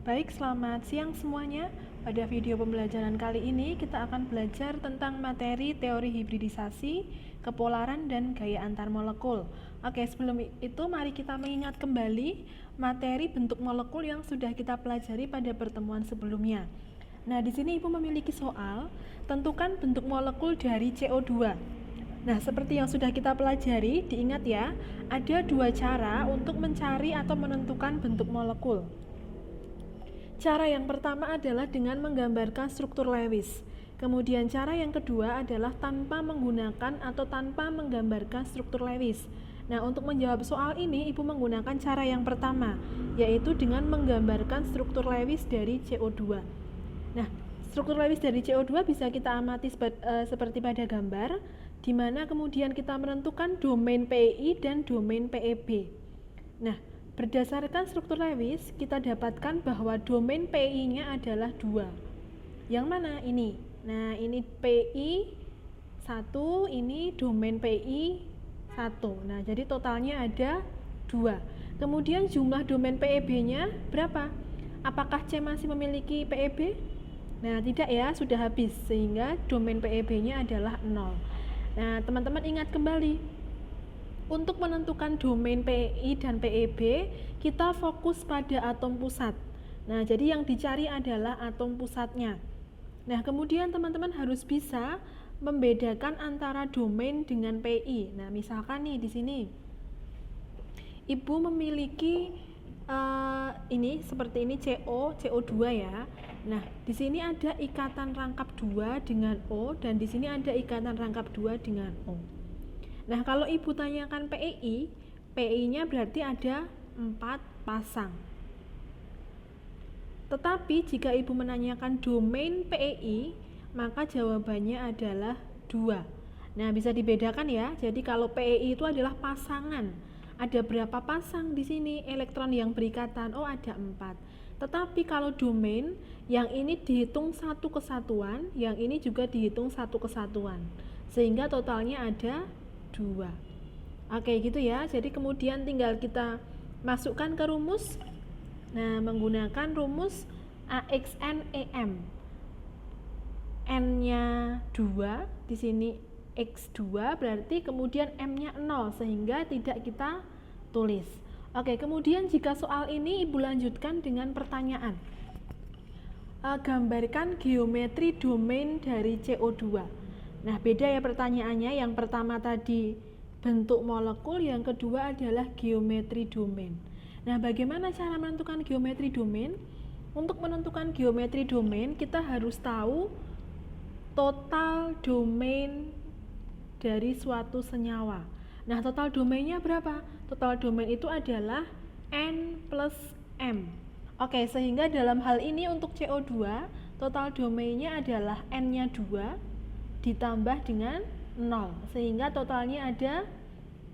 Baik, selamat siang semuanya. Pada video pembelajaran kali ini kita akan belajar tentang materi teori hibridisasi, kepolaran, dan gaya antar molekul. Oke, sebelum itu mari kita mengingat kembali materi bentuk molekul yang sudah kita pelajari pada pertemuan sebelumnya. Nah, di sini Ibu memiliki soal, tentukan bentuk molekul dari CO2. Nah, seperti yang sudah kita pelajari, diingat ya, ada dua cara untuk mencari atau menentukan bentuk molekul. Cara yang pertama adalah dengan menggambarkan struktur Lewis. Kemudian cara yang kedua adalah tanpa menggunakan atau tanpa menggambarkan struktur Lewis. Nah, untuk menjawab soal ini, Ibu menggunakan cara yang pertama, yaitu dengan menggambarkan struktur Lewis dari CO2. Nah, struktur Lewis dari CO2 bisa kita amati seperti pada gambar, di mana kemudian kita menentukan domain PEI dan domain PEB. Nah, berdasarkan struktur Lewis, kita dapatkan bahwa domain PI-nya adalah 2. Yang mana ini? Nah, ini PI 1, ini domain PI 1. Nah, jadi totalnya ada 2. Kemudian jumlah domain PEB-nya berapa? Apakah C masih memiliki PEB? Nah, tidak ya, sudah habis, sehingga domain PEB-nya adalah 0. Nah, teman-teman ingat kembali, untuk menentukan domain PEI dan PEB, kita fokus pada atom pusat. Nah, jadi yang dicari adalah atom pusatnya. Nah, kemudian teman-teman harus bisa membedakan antara domain dengan PI. Nah, misalkan nih di sini, Ibu memiliki ini seperti ini CO2 ya. Nah, di sini ada ikatan rangkap 2 dengan O dan di sini ada ikatan rangkap 2 dengan O. Nah, kalau Ibu tanyakan PEI, PEI-nya berarti ada 4 pasang. Tetapi jika Ibu menanyakan domain PEI, maka jawabannya adalah 2. Nah, bisa dibedakan ya. Jadi kalau PEI itu adalah pasangan. Ada berapa pasang di sini elektron yang berikatan? Oh, ada 4. Tetapi kalau domain, yang ini dihitung satu kesatuan, yang ini juga dihitung satu kesatuan. Sehingga totalnya ada 2. Oke, gitu ya. Jadi kemudian tinggal kita masukkan ke rumus. Nah, menggunakan rumus AXNEM. N-nya 2, di sini X2 berarti kemudian M-nya 0 sehingga tidak kita tulis. Oke, kemudian jika soal ini Ibu lanjutkan dengan pertanyaan. Gambarkan geometri domain dari CO2. Nah, beda ya pertanyaannya. Yang pertama tadi bentuk molekul, yang kedua adalah geometri domain. Nah, bagaimana cara menentukan geometri domain? Untuk menentukan geometri domain, kita harus tahu total domain dari suatu senyawa. Nah, total domainnya berapa? Total domain itu adalah N plus M. Oke, sehingga dalam hal ini untuk CO2, total domainnya adalah N-nya 2, ditambah dengan 0 sehingga totalnya ada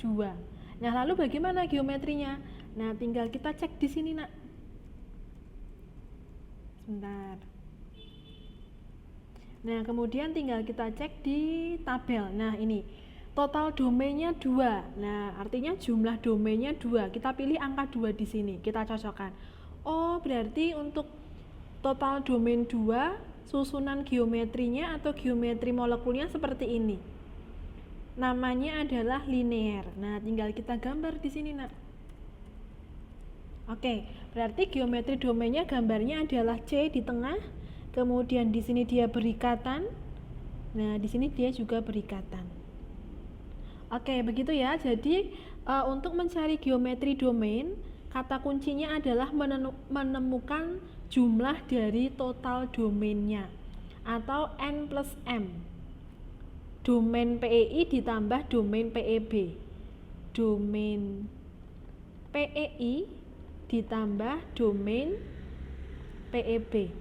2. Nah, lalu bagaimana geometrinya? Nah, tinggal kita cek di sini, Nak. Sebentar. Nah, kemudian tinggal kita cek di tabel. Nah, ini total domainnya 2. Nah, artinya jumlah domainnya 2. Kita pilih angka 2 di sini, kita cocokkan. Oh, berarti untuk total domain 2, susunan geometrinya atau geometri molekulnya seperti ini. Namanya adalah linear. Nah, tinggal kita gambar di sini, Nak. Oke, berarti geometri domainnya gambarnya adalah C di tengah. Kemudian di sini dia berikatan. Nah, di sini dia juga berikatan. Oke, begitu ya. Jadi, untuk mencari geometri domain, kata kuncinya adalah menemukan jumlah dari total domainnya atau N plus M. Domain PEI ditambah domain PEB. Domain PEI ditambah domain PEB.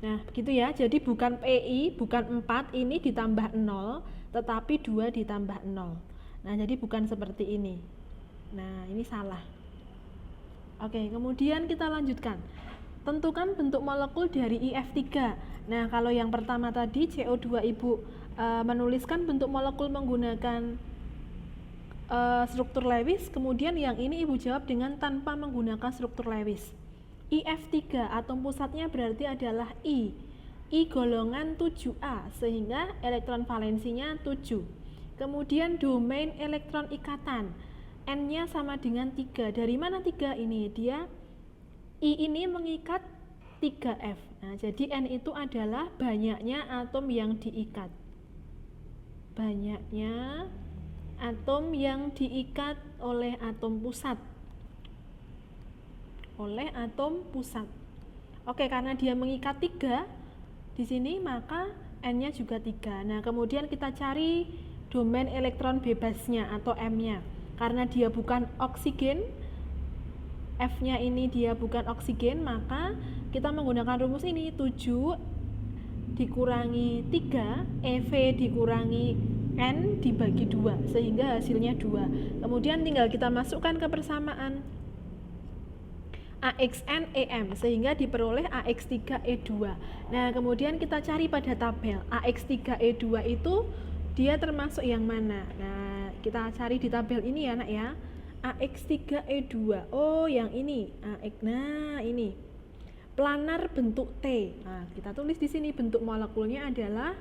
Nah, begitu ya. Jadi bukan PEI, bukan 4 ini ditambah 0, tetapi 2 ditambah 0. Nah, jadi bukan seperti ini. Nah, ini salah. Oke, kemudian kita lanjutkan. Tentukan bentuk molekul dari IF3. Nah, kalau yang pertama tadi CO2 Ibu menuliskan bentuk molekul menggunakan struktur Lewis, kemudian yang ini Ibu jawab dengan tanpa menggunakan struktur Lewis. IF3 atom pusatnya berarti adalah I golongan 7A sehingga elektron valensinya 7. Kemudian domain elektron ikatan, N-nya sama dengan 3. Dari mana 3? Ini dia, I ini mengikat 3F. Nah, jadi N itu adalah banyaknya atom yang diikat. Banyaknya atom yang diikat oleh atom pusat. Oleh atom pusat. Oke, karena dia mengikat 3 di sini, maka N-nya juga 3. Nah, kemudian kita cari domain elektron bebasnya atau M-nya. Karena dia bukan oksigen, F-nya ini dia bukan oksigen, maka kita menggunakan rumus ini, 7 dikurangi 3, EV dikurangi N dibagi 2, sehingga hasilnya 2. Kemudian tinggal kita masukkan ke persamaan AXN-EM sehingga diperoleh AX3E2. Nah, kemudian kita cari pada tabel AX3E2 itu dia termasuk yang mana. Nah, kita cari di tabel ini ya, Nak ya. AX3E2. Oh, yang ini. Nah, ini. Planar bentuk T. Nah, kita tulis di sini bentuk molekulnya adalah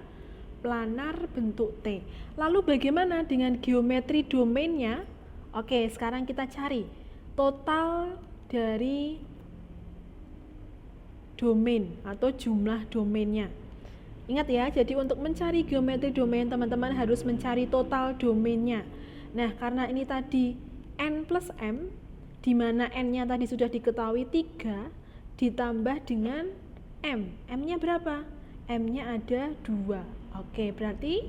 planar bentuk T. Lalu bagaimana dengan geometri domainnya? Oke, sekarang kita cari total dari domain atau jumlah domainnya. Ingat ya, jadi untuk mencari geometri domain teman-teman harus mencari total domainnya. Nah, karena ini tadi N plus M, di mana N-nya tadi sudah diketahui 3, ditambah dengan M. M-nya berapa? M-nya ada 2. Oke, berarti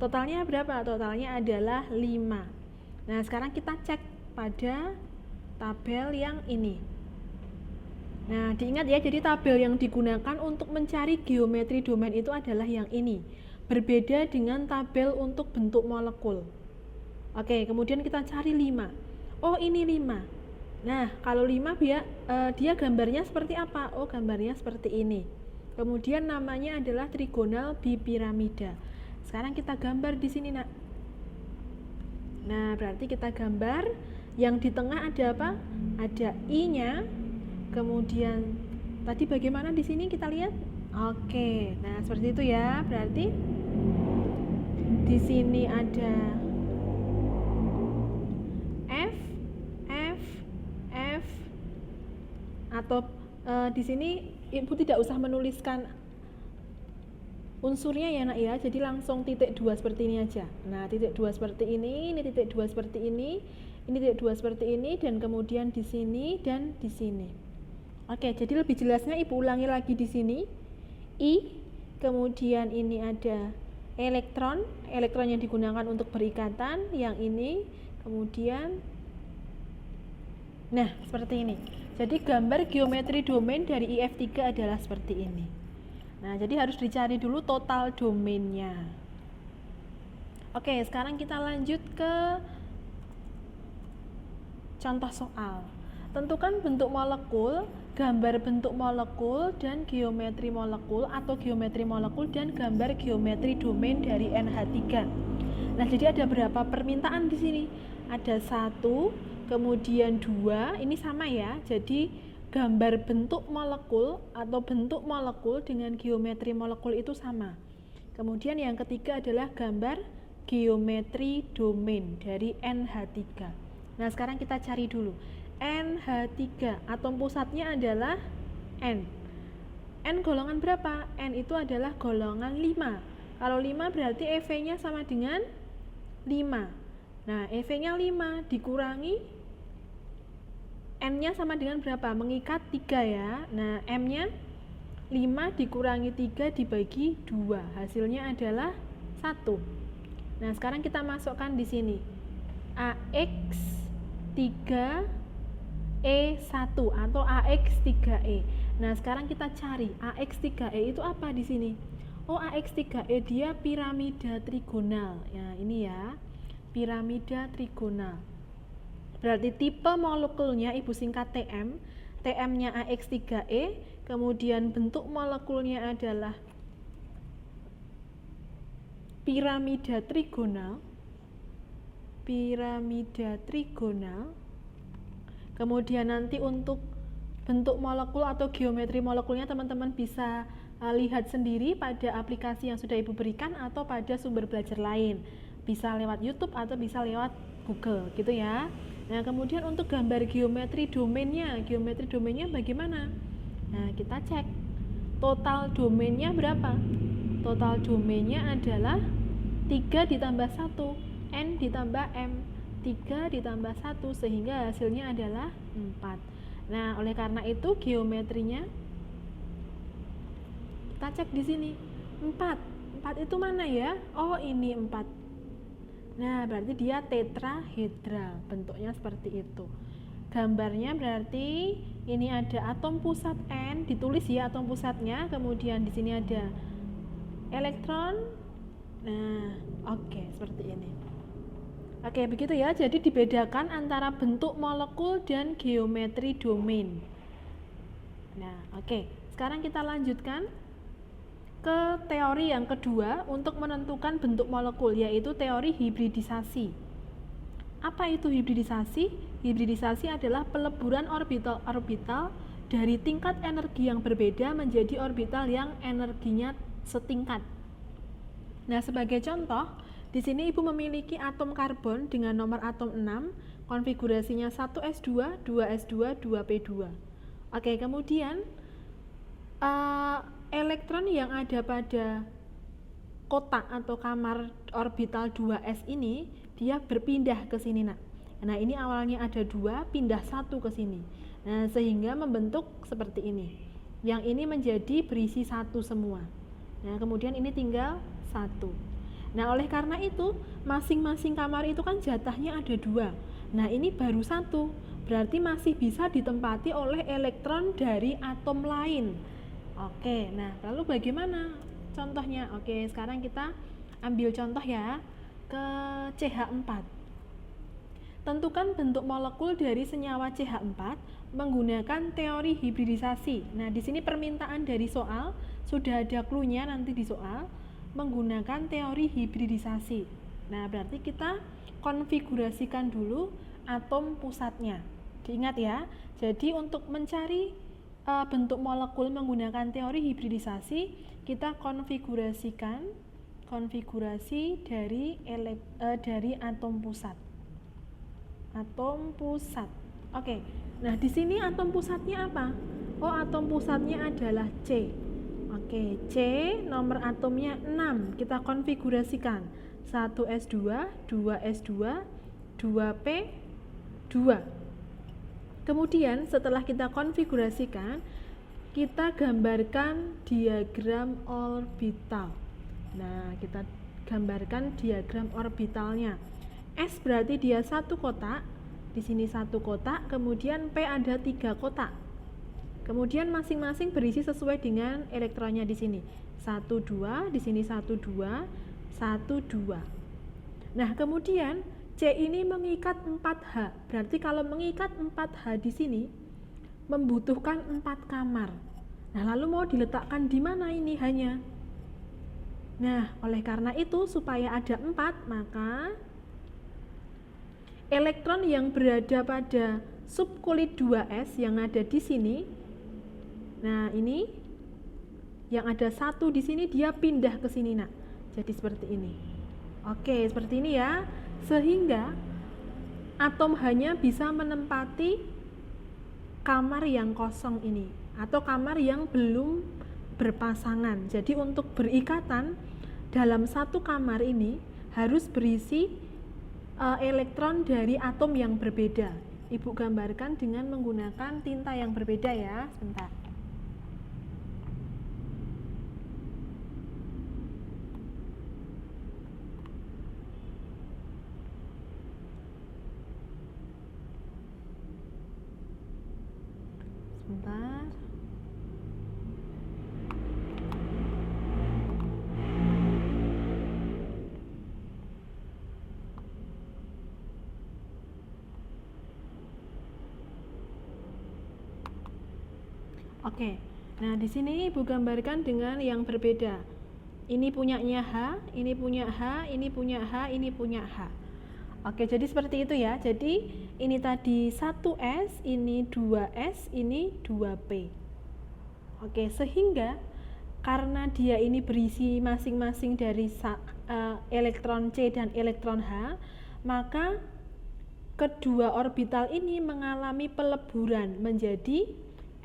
totalnya berapa? Totalnya adalah 5. Nah, sekarang kita cek pada tabel yang ini. Nah, diingat ya, jadi tabel yang digunakan untuk mencari geometri domain itu adalah yang ini. Berbeda dengan tabel untuk bentuk molekul. Oke, kemudian kita cari 5. Oh, ini 5. Nah, kalau 5 dia gambarnya seperti apa? Oh, gambarnya seperti ini. Kemudian namanya adalah trigonal bipiramida. Sekarang kita gambar di sini, Nak. Nah, berarti kita gambar yang di tengah ada apa? Ada I-nya. Kemudian tadi bagaimana di sini kita lihat? Oke. Nah, seperti itu ya. Berarti di sini ada F atau di sini Ibu tidak usah menuliskan unsurnya ya, Nak ya. Jadi langsung titik 2 seperti ini aja. Nah, titik 2 seperti ini titik 2 seperti ini titik 2 seperti ini, dan kemudian di sini dan di sini. Oke, jadi lebih jelasnya Ibu ulangi lagi di sini. I, kemudian ini ada elektron yang digunakan untuk berikatan, yang ini, kemudian nah, seperti ini. Jadi gambar geometri domain dari IF3 adalah seperti ini. Nah, jadi harus dicari dulu total domainnya. Oke, sekarang kita lanjut ke contoh soal. Tentukan bentuk molekul, gambar bentuk molekul, dan geometri molekul atau geometri molekul dan gambar geometri domain dari NH3. Nah, jadi ada berapa permintaan di sini? Ada 1, kemudian 2, ini sama ya. Jadi gambar bentuk molekul atau bentuk molekul dengan geometri molekul itu sama. Kemudian yang ketiga adalah gambar geometri domain dari NH3. Nah, sekarang kita cari dulu. NH3, atom pusatnya adalah N. N golongan berapa? N itu adalah golongan 5. Kalau 5 berarti EV-nya sama dengan 5. Nah, EV-nya 5 dikurangi N-nya sama dengan berapa? Mengikat 3 ya. Nah, M-nya 5 dikurangi 3 dibagi 2. Hasilnya adalah 1. Nah, sekarang kita masukkan di sini. AX3E1 atau AX3E. Nah, sekarang kita cari AX3E itu apa di sini? Oh, AX3E dia piramida trigonal. Ya, ini ya. Piramida trigonal. Berarti tipe molekulnya Ibu singkat TM. TM-nya AX3E, kemudian bentuk molekulnya adalah piramida trigonal. Piramida trigonal. Kemudian nanti untuk bentuk molekul atau geometri molekulnya teman-teman bisa lihat sendiri pada aplikasi yang sudah Ibu berikan atau pada sumber belajar lain. Bisa lewat YouTube atau bisa lewat Google gitu ya. Nah, kemudian untuk gambar geometri domainnya bagaimana? Nah, kita cek. Total domainnya berapa? Total domainnya adalah 3 ditambah 1, N ditambah M. 3 ditambah 1 sehingga hasilnya adalah 4. Nah, oleh karena itu geometrinya kita cek di sini. 4. 4 itu mana ya? Oh, ini 4. Nah, berarti dia tetrahedral. Bentuknya seperti itu. Gambarnya berarti ini ada atom pusat N, ditulis ya atom pusatnya, kemudian di sini ada elektron. Nah, oke, seperti ini. Oke, begitu ya. Jadi dibedakan antara bentuk molekul dan geometri domain. Nah, oke. Sekarang kita lanjutkan ke teori yang kedua untuk menentukan bentuk molekul, yaitu teori hibridisasi. Apa itu hibridisasi? Hibridisasi adalah peleburan orbital-orbital dari tingkat energi yang berbeda menjadi orbital yang energinya setingkat. Nah, sebagai contoh, di sini Ibu memiliki atom karbon dengan nomor atom 6, konfigurasinya 1s2, 2s2, 2p2. Oke, kemudian elektron yang ada pada kotak atau kamar orbital 2s ini, dia berpindah ke sini, Nak. Nah, ini awalnya ada 2, pindah 1 ke sini. Nah, sehingga membentuk seperti ini. Yang ini menjadi berisi 1 semua. Nah, kemudian ini tinggal 1. Nah, oleh karena itu, masing-masing kamar itu kan jatahnya ada 2. Nah, ini baru 1. Berarti masih bisa ditempati oleh elektron dari atom lain. Oke, nah lalu bagaimana contohnya? Oke, sekarang kita ambil contoh ya ke CH4. Tentukan bentuk molekul dari senyawa CH4 menggunakan teori hibridisasi. Nah, di sini permintaan dari soal, sudah ada clue-nya nanti di soal, menggunakan teori hibridisasi. Nah, berarti kita konfigurasikan dulu atom pusatnya. Diingat ya, jadi untuk mencari bentuk molekul menggunakan teori hibridisasi, kita konfigurasikan konfigurasi dari atom pusat. Atom pusat. Oke. Nah, di sini atom pusatnya apa? Oh, atom pusatnya adalah C. Oke, C nomor atomnya 6. Kita konfigurasikan 1s2, 2s2, 2p2. Kemudian setelah kita konfigurasikan, kita gambarkan diagram orbital. Nah, kita gambarkan diagram orbitalnya. S berarti dia 1 kotak, di sini 1 kotak, kemudian P ada 3 kotak. Kemudian masing-masing berisi sesuai dengan elektronnya di sini. 1 2, di sini 1 2, 1 2. Nah, kemudian C ini mengikat 4H. Berarti kalau mengikat 4H di sini membutuhkan 4 kamar. Nah, lalu mau diletakkan di mana ini hanya? Nah, oleh karena itu supaya ada 4, maka elektron yang berada pada subkulit 2s yang ada di sini, nah ini yang ada 1 di sini dia pindah ke sini, Nak. Jadi seperti ini. Oke, seperti ini ya. Sehingga atom hanya bisa menempati kamar yang kosong ini atau kamar yang belum berpasangan. Jadi untuk berikatan dalam satu kamar ini harus berisi elektron dari atom yang berbeda. Ibu gambarkan dengan menggunakan tinta yang berbeda ya. Sebentar. Sebentar. Oke, nah di sini Ibu gambarkan dengan yang berbeda. Ini punyanya H, ini punya H, ini punya H, ini punya H. Oke, jadi seperti itu ya. Jadi ini tadi 1S, ini 2S, ini 2P. Oke, sehingga karena dia ini berisi masing-masing dari elektron C dan elektron H, maka kedua orbital ini mengalami peleburan menjadi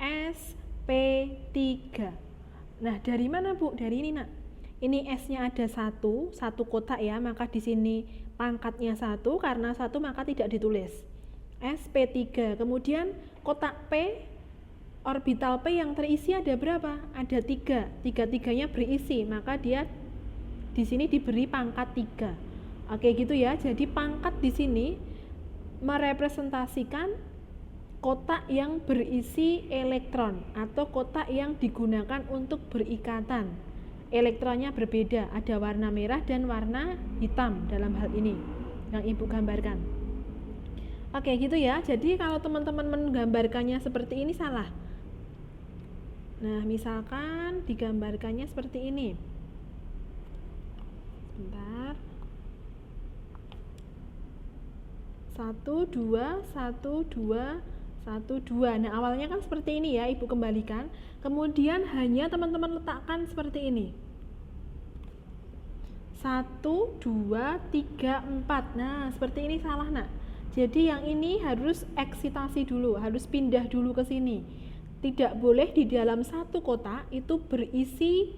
sp3. Nah, dari mana Bu? Dari ini, Nak. Ini S-nya ada satu kotak ya, maka di sini pangkatnya 1, karena 1 maka tidak ditulis. sp3. Kemudian kotak P, orbital P yang terisi ada berapa? Ada 3. Tiga-tiganya berisi, maka dia di sini diberi pangkat 3. Oke, gitu ya. Jadi pangkat di sini merepresentasikan kotak yang berisi elektron atau kotak yang digunakan untuk berikatan. Elektronnya berbeda, ada warna merah dan warna hitam dalam hal ini yang Ibu gambarkan. Oke, gitu ya. Jadi kalau teman-teman menggambarkannya seperti ini salah. Nah, misalkan digambarkannya seperti ini. Bentar. 1, 2, 1, 2, 1, 2. Nah, awalnya kan seperti ini ya, Ibu kembalikan. Kemudian hanya teman-teman letakkan seperti ini. 1, 2, 3, 4. Nah, seperti ini salah, Nak. Jadi yang ini harus eksitasi dulu, harus pindah dulu ke sini. Tidak boleh di dalam satu kotak itu berisi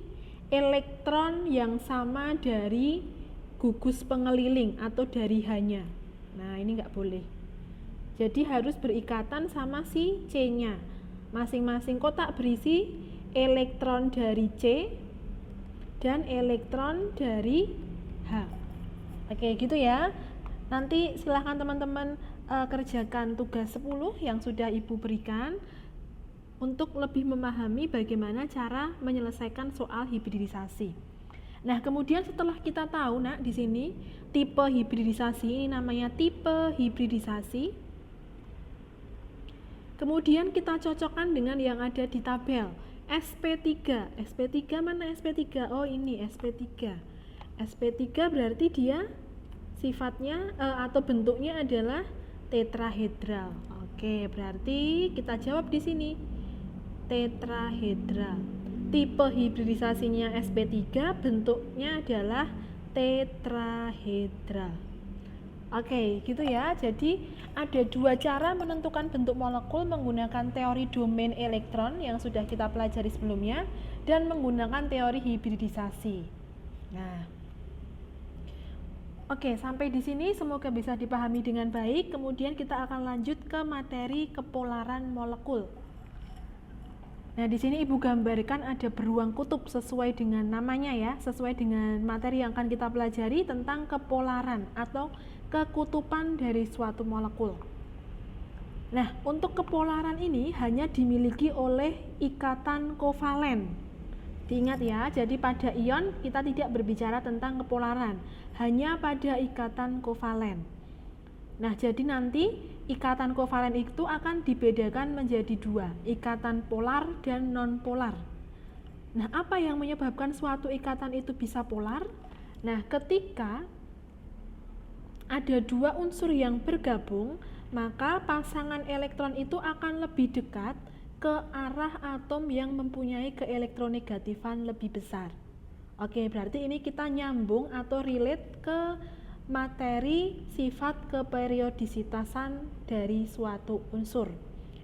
elektron yang sama dari gugus pengeliling atau dari H-nya. Nah, ini nggak boleh. Jadi harus berikatan sama si C-nya. Masing-masing kotak berisi elektron dari C dan elektron dari H. Oke, gitu ya. Nanti silahkan teman-teman kerjakan tugas 10 yang sudah Ibu berikan untuk lebih memahami bagaimana cara menyelesaikan soal hibridisasi. Nah, kemudian setelah kita tahu, Nak, di sini tipe hibridisasi ini namanya tipe hibridisasi. Kemudian kita cocokkan dengan yang ada di tabel. sp3. sp3 mana sp3? Oh, ini sp3. sp3 berarti dia sifatnya atau bentuknya adalah tetrahedral. Oke, berarti kita jawab di sini. Tetrahedral. Tipe hibridisasinya sp3, bentuknya adalah tetrahedral. Oke, gitu ya. Jadi ada dua cara menentukan bentuk molekul menggunakan teori domain elektron yang sudah kita pelajari sebelumnya dan menggunakan teori hibridisasi. Nah, oke, sampai di sini semoga bisa dipahami dengan baik. Kemudian kita akan lanjut ke materi kepolaran molekul. Nah, di sini Ibu gambarkan ada beruang kutub sesuai dengan namanya ya, sesuai dengan materi yang akan kita pelajari tentang kepolaran atau kekutupan dari suatu molekul. Nah, untuk kepolaran ini hanya dimiliki oleh ikatan kovalen. Diingat ya, jadi pada ion kita tidak berbicara tentang kepolaran, hanya pada ikatan kovalen. Nah, jadi nanti ikatan kovalen itu akan dibedakan menjadi dua, ikatan polar dan non-polar. Nah, apa yang menyebabkan suatu ikatan itu bisa polar? Nah, ketika ada dua unsur yang bergabung, maka pasangan elektron itu akan lebih dekat ke arah atom yang mempunyai keelektronegatifan lebih besar. Oke, berarti ini kita nyambung atau relate ke materi sifat keperiodisitasan dari suatu unsur.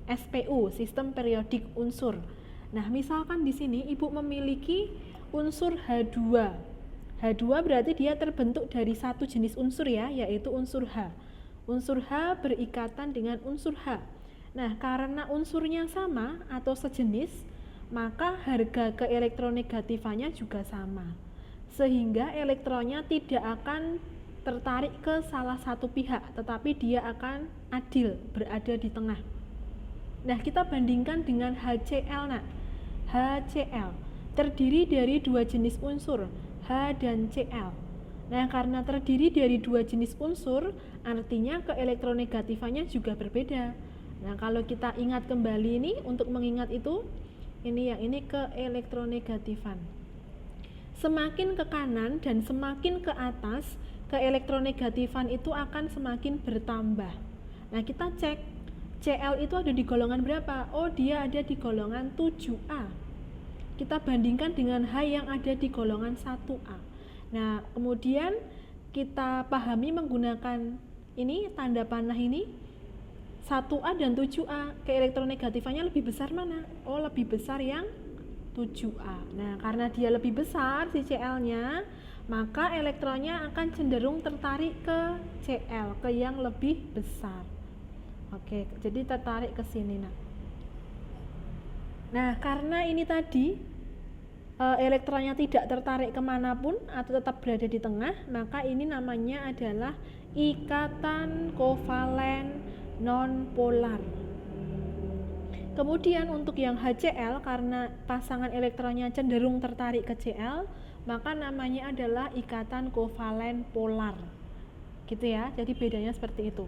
SPU, sistem periodik unsur. Nah, misalkan di sini Ibu memiliki unsur H2. H2 berarti dia terbentuk dari satu jenis unsur ya, yaitu unsur H. Unsur H berikatan dengan unsur H. Nah, karena unsurnya sama atau sejenis, maka harga keelektronegatifannya juga sama. Sehingga elektronnya tidak akan tertarik ke salah satu pihak, tetapi dia akan adil, berada di tengah. Nah, kita bandingkan dengan HCl. Nah, HCl terdiri dari dua jenis unsur, H dan Cl. Nah, karena terdiri dari dua jenis unsur, artinya keelektronegatifannya juga berbeda. Nah, kalau kita ingat kembali ini, untuk mengingat itu, ini keelektronegatifan. Semakin ke kanan dan semakin ke atas, keelektronegatifan itu akan semakin bertambah. Nah, kita cek Cl itu ada di golongan berapa? Oh, dia ada di golongan 7A. Kita bandingkan dengan H yang ada di golongan 1A. Nah, kemudian kita pahami menggunakan ini tanda panah ini 1A dan 7A, keelektronegatifannya lebih besar mana? Oh, lebih besar yang 7A. Nah, karena dia lebih besar si Cl-nya, maka elektronnya akan cenderung tertarik ke Cl, ke yang lebih besar. Oke, jadi tertarik ke sini. Nah, karena ini tadi elektronnya tidak tertarik kemanapun atau tetap berada di tengah, maka ini namanya adalah ikatan kovalen nonpolar. Kemudian untuk yang HCl, karena pasangan elektronnya cenderung tertarik ke Cl, maka namanya adalah ikatan kovalen polar. Gitu ya, jadi bedanya seperti itu.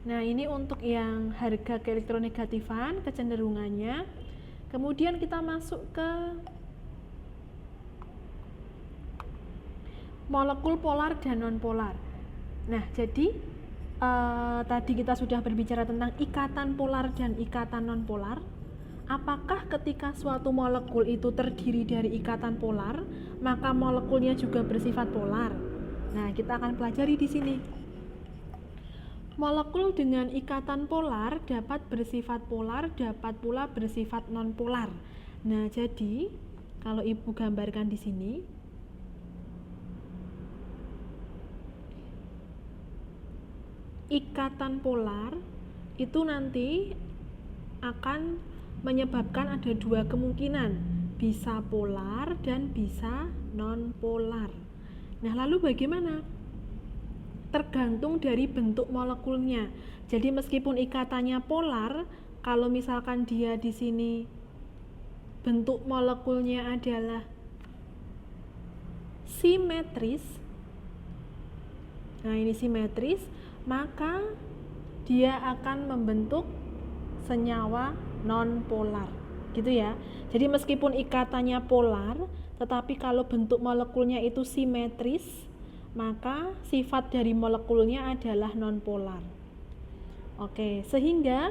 Nah, ini untuk yang harga keelektronegatifan, kecenderungannya. Kemudian kita masuk ke molekul polar dan nonpolar. Nah, jadi tadi kita sudah berbicara tentang ikatan polar dan ikatan nonpolar. Apakah ketika suatu molekul itu terdiri dari ikatan polar, maka molekulnya juga bersifat polar? Nah, kita akan pelajari di sini. Molekul dengan ikatan polar dapat bersifat polar, dapat pula bersifat nonpolar. Nah, jadi kalau Ibu gambarkan di sini, ikatan polar itu nanti akan menyebabkan ada dua kemungkinan, bisa polar dan bisa nonpolar. Nah, lalu bagaimana? Tergantung dari bentuk molekulnya. Jadi meskipun ikatannya polar, kalau misalkan dia di sini bentuk molekulnya adalah simetris. Nah, ini simetris, maka dia akan membentuk senyawa nonpolar. Gitu ya. Jadi meskipun ikatannya polar, tetapi kalau bentuk molekulnya itu simetris, maka sifat dari molekulnya adalah nonpolar. Oke, sehingga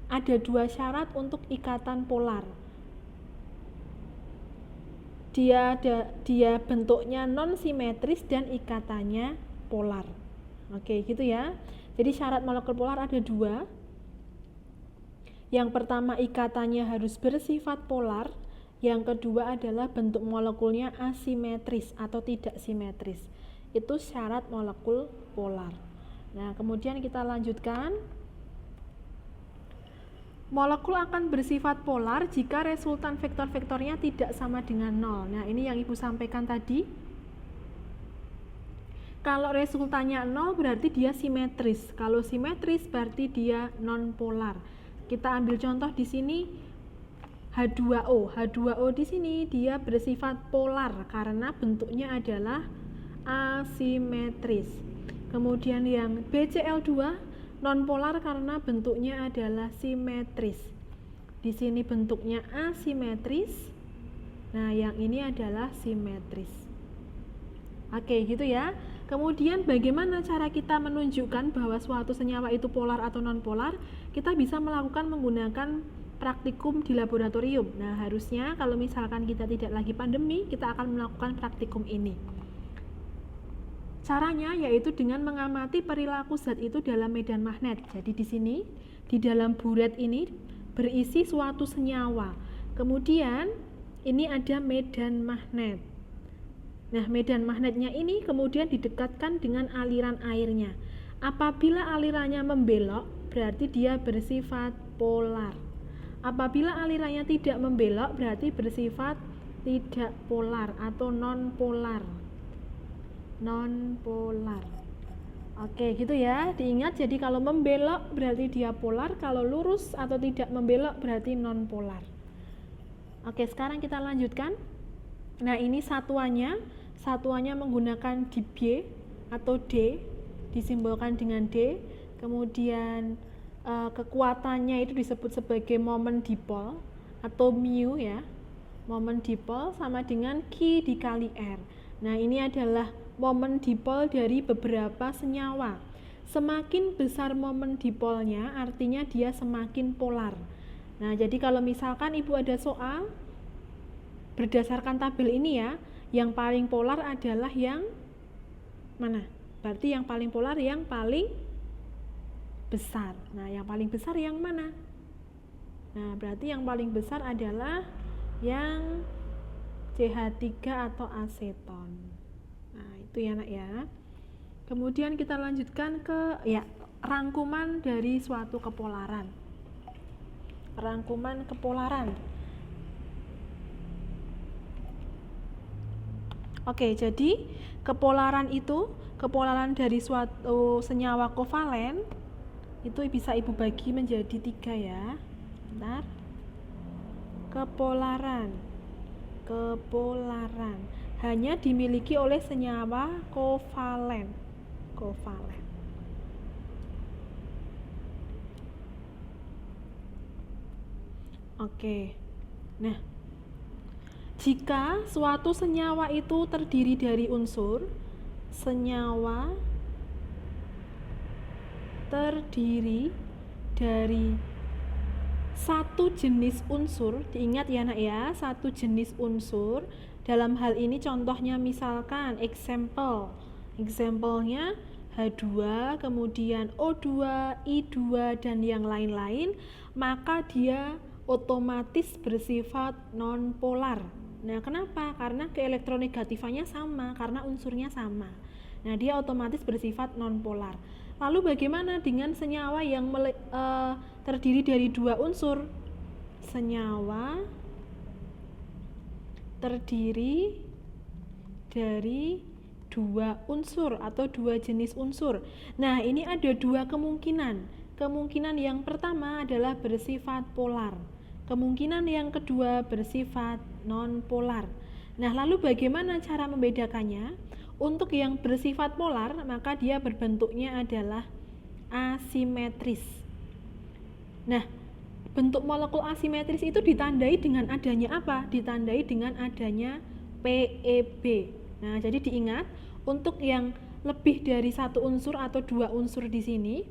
ada dua syarat untuk ikatan polar. Dia bentuknya non-simetris dan ikatannya polar. Oke, gitu ya. Jadi syarat molekul polar ada dua. Yang pertama, ikatannya harus bersifat polar. Yang kedua adalah bentuk molekulnya asimetris atau tidak simetris. Itu syarat molekul polar. Nah, kemudian kita lanjutkan. Molekul akan bersifat polar jika resultan vektor-vektornya tidak sama dengan 0. Nah, ini yang Ibu sampaikan tadi. Kalau resultannya 0 berarti dia simetris. Kalau simetris berarti dia non-polar. Kita ambil contoh di sini H2O. H2O di sini dia bersifat polar karena bentuknya adalah asimetris. Kemudian yang BCl2 nonpolar karena bentuknya adalah simetris. Di sini bentuknya asimetris. Nah, yang ini adalah simetris. Oke, gitu ya. Kemudian bagaimana cara kita menunjukkan bahwa suatu senyawa itu polar atau nonpolar? Kita bisa melakukan menggunakan praktikum di laboratorium. Nah, harusnya kalau misalkan kita tidak lagi pandemi, kita akan melakukan praktikum ini. Caranya yaitu dengan mengamati perilaku zat itu dalam medan magnet. Jadi di sini, di dalam buret ini berisi suatu senyawa. Kemudian ini ada medan magnet. Nah, medan magnetnya ini kemudian didekatkan dengan aliran airnya. Apabila alirannya membelok, berarti dia bersifat polar. Apabila alirannya tidak membelok, berarti bersifat tidak polar atau non-polar. Non-polar. Oke, gitu ya. Diingat, jadi kalau membelok berarti dia polar, kalau lurus atau tidak membelok berarti non-polar. Oke, sekarang kita lanjutkan. Nah, ini satuannya menggunakan dipy atau D, disimbolkan dengan D. Kemudian kekuatannya itu disebut sebagai momen dipol atau mu ya. Momen dipol sama dengan Q dikali R. Nah, ini adalah momen dipol dari beberapa senyawa. Semakin besar momen dipolnya, artinya dia semakin polar. Nah, jadi kalau misalkan Ibu ada soal, berdasarkan tabel ini ya, yang paling polar adalah yang mana? Berarti yang paling polar yang paling besar. Nah, yang paling besar yang mana? Nah, berarti yang paling besar adalah yang CH3 atau aseton. Nah, itu ya nak ya. Kemudian kita lanjutkan ke rangkuman dari suatu kepolaran. Rangkuman kepolaran. Oke, jadi kepolaran dari suatu senyawa kovalen itu bisa Ibu bagi menjadi 3 ya. Bentar. Kepolaran hanya dimiliki oleh senyawa kovalen. Oke. Nah, jika suatu senyawa itu terdiri dari unsur, senyawa terdiri dari satu jenis unsur, diingat ya nak ya, satu jenis unsur. Dalam hal ini contohnya misalkan example-nya H2, kemudian O2, I2 dan yang lain-lain, maka dia otomatis bersifat non-polar. Nah, kenapa? Karena keelektronegatifannya sama, karena unsurnya sama. Nah, dia otomatis bersifat non-polar. Lalu bagaimana dengan senyawa yang terdiri dari 2 unsur? Senyawa terdiri dari 2 unsur atau 2 jenis unsur. Nah, ini ada 2 kemungkinan. Kemungkinan yang pertama adalah bersifat polar. Kemungkinan yang kedua bersifat non-polar. Nah, lalu bagaimana cara membedakannya? Untuk yang bersifat polar, maka dia berbentuknya adalah asimetris. Nah, bentuk molekul asimetris itu ditandai dengan adanya apa? Ditandai dengan adanya PEB. Nah, jadi diingat, untuk yang lebih dari 1 unsur atau 2 unsur di sini,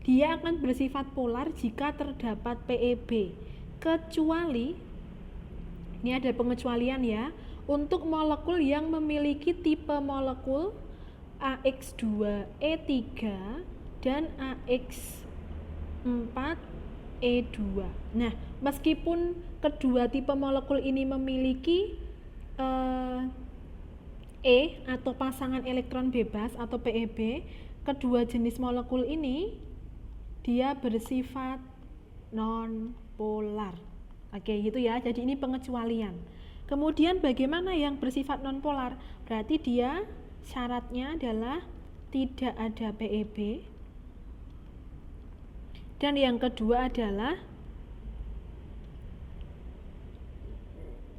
dia akan bersifat polar jika terdapat PEB. Kecuali, ini ada pengecualian ya, untuk molekul yang memiliki tipe molekul AX2E3 dan AX4E2. Nah, meskipun kedua tipe molekul ini memiliki atau pasangan elektron bebas atau PEB, kedua jenis molekul ini dia bersifat non-polar. Oke, gitu ya. Jadi ini pengecualian. Kemudian bagaimana yang bersifat non-polar? Berarti dia syaratnya adalah tidak ada PEB. Dan yang kedua adalah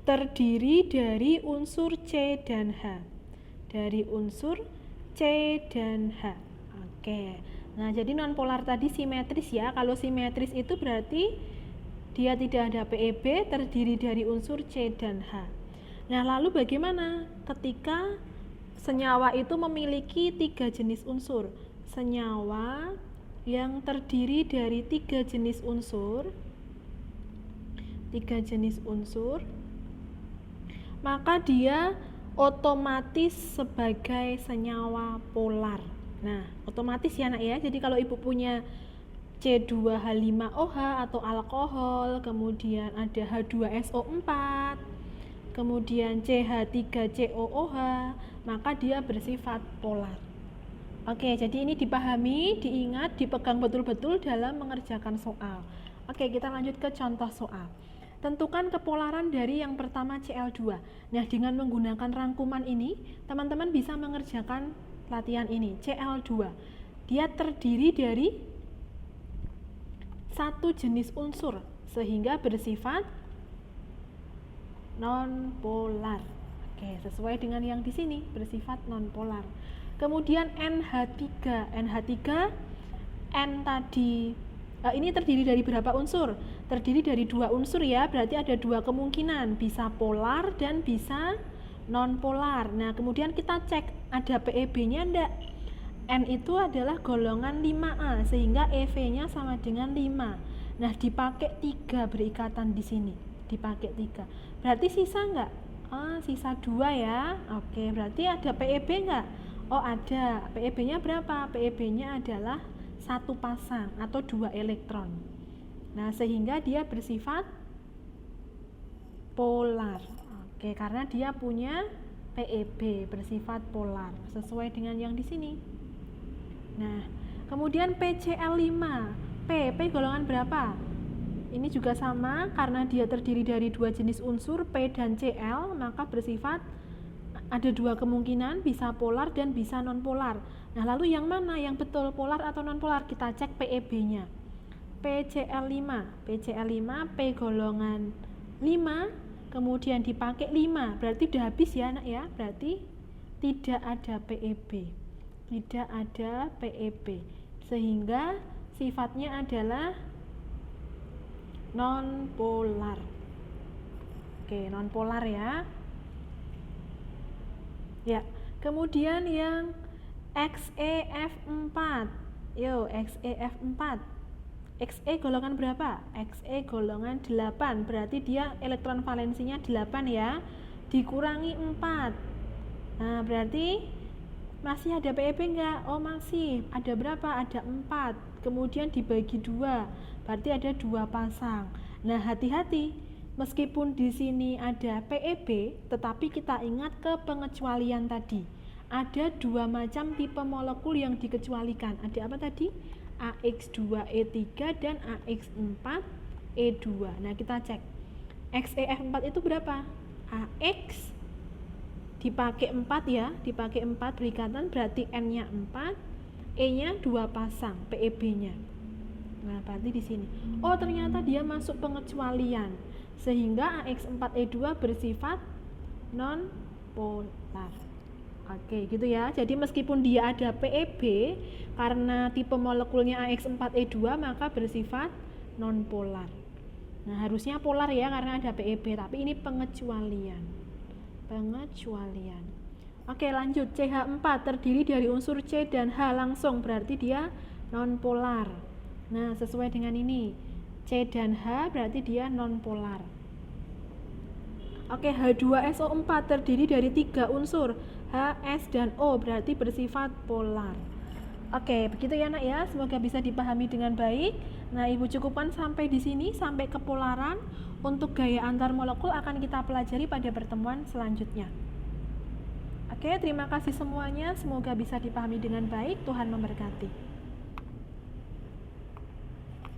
terdiri dari unsur C dan H. Dari unsur C dan H. Oke. Nah, jadi non-polar tadi simetris ya. Kalau simetris itu berarti dia tidak ada PEB, terdiri dari unsur C dan H. Nah, lalu bagaimana ketika senyawa itu memiliki 3 jenis unsur? Senyawa yang terdiri dari 3 jenis unsur, maka dia otomatis sebagai senyawa polar. Nah, otomatis ya nak ya. Jadi kalau Ibu punya C2H5OH atau alkohol, kemudian ada H2SO4, kemudian CH3COOH, maka dia bersifat polar. Oke, jadi ini dipahami, diingat, dipegang betul-betul dalam mengerjakan soal. Oke, kita lanjut ke contoh soal. Tentukan kepolaran dari yang pertama Cl2. Nah, dengan menggunakan rangkuman ini, teman-teman bisa mengerjakan latihan ini. Cl2, dia terdiri dari 1 jenis unsur sehingga bersifat non-polar. Oke, sesuai dengan yang di sini, bersifat non-polar. Kemudian NH3, N tadi ini terdiri dari berapa unsur? Terdiri dari 2 unsur ya, berarti ada 2 kemungkinan, bisa polar dan bisa nonpolar. Nah, kemudian kita cek ada PeB-nya enggak. N itu adalah golongan 5A sehingga EV-nya sama dengan 5. Nah, dipakai 3 berikatan di sini. Dipakai 3. Berarti sisa enggak? Sisa 2 ya. Oke, berarti ada PeB enggak? Oh, ada. PeB-nya berapa? PeB-nya adalah 1 pasang atau 2 elektron. Nah, sehingga dia bersifat polar. Oke, karena dia punya PeB bersifat polar sesuai dengan yang di sini. Nah, kemudian PCl5. P golongan berapa? Ini juga sama, karena dia terdiri dari 2 jenis unsur P dan Cl, maka bersifat ada 2 kemungkinan, bisa polar dan bisa nonpolar. Nah, lalu yang mana yang betul, polar atau nonpolar? Kita cek PeB-nya. PCl5, P golongan 5, kemudian dipakai 5, berarti udah habis ya anak ya, berarti tidak ada PeB. Tidak ada PeB, sehingga sifatnya adalah nonpolar. Oke, nonpolar ya. Ya, kemudian yang XeF4. Yo, XeF4. Xe golongan berapa? Xe golongan 8, berarti dia elektron valensinya 8 ya, dikurangi 4. Nah, berarti masih ada PeB enggak? Oh, masih. Ada berapa? Ada 4. Kemudian dibagi 2, berarti ada 2 pasang. Nah, hati-hati, meskipun di sini ada PeB, tetapi kita ingat ke pengecualian tadi. Ada 2 macam tipe molekul yang dikecualikan. Ada apa tadi? AX2E3 dan AX4E2. Nah, kita cek. XeF4 itu berapa? AX dipakai 4 ya, dipakai 4 berikatan, berarti N-nya 4, E-nya 2 pasang, PeB-nya. Nah, berarti di sini. Oh, ternyata dia masuk pengecualian, sehingga AX4E2 bersifat non-polar. Oke, gitu ya. Jadi meskipun dia ada PeB, karena tipe molekulnya AX4E2, maka bersifat non-polar. Nah, harusnya polar ya karena ada PeB, tapi ini pengecualian. Oke, lanjut. CH4 terdiri dari unsur C dan H langsung, berarti dia nonpolar. Nah, sesuai dengan ini, C dan H berarti dia nonpolar. Oke, H2SO4 terdiri dari 3 unsur H, S, dan O, berarti bersifat polar. Oke, begitu ya nak ya, semoga bisa dipahami dengan baik. Nah, Ibu cukupkan sampai di sini, sampai kepolaran. Untuk gaya antar molekul akan kita pelajari pada pertemuan selanjutnya. Oke, terima kasih semuanya, semoga bisa dipahami dengan baik. Tuhan memberkati.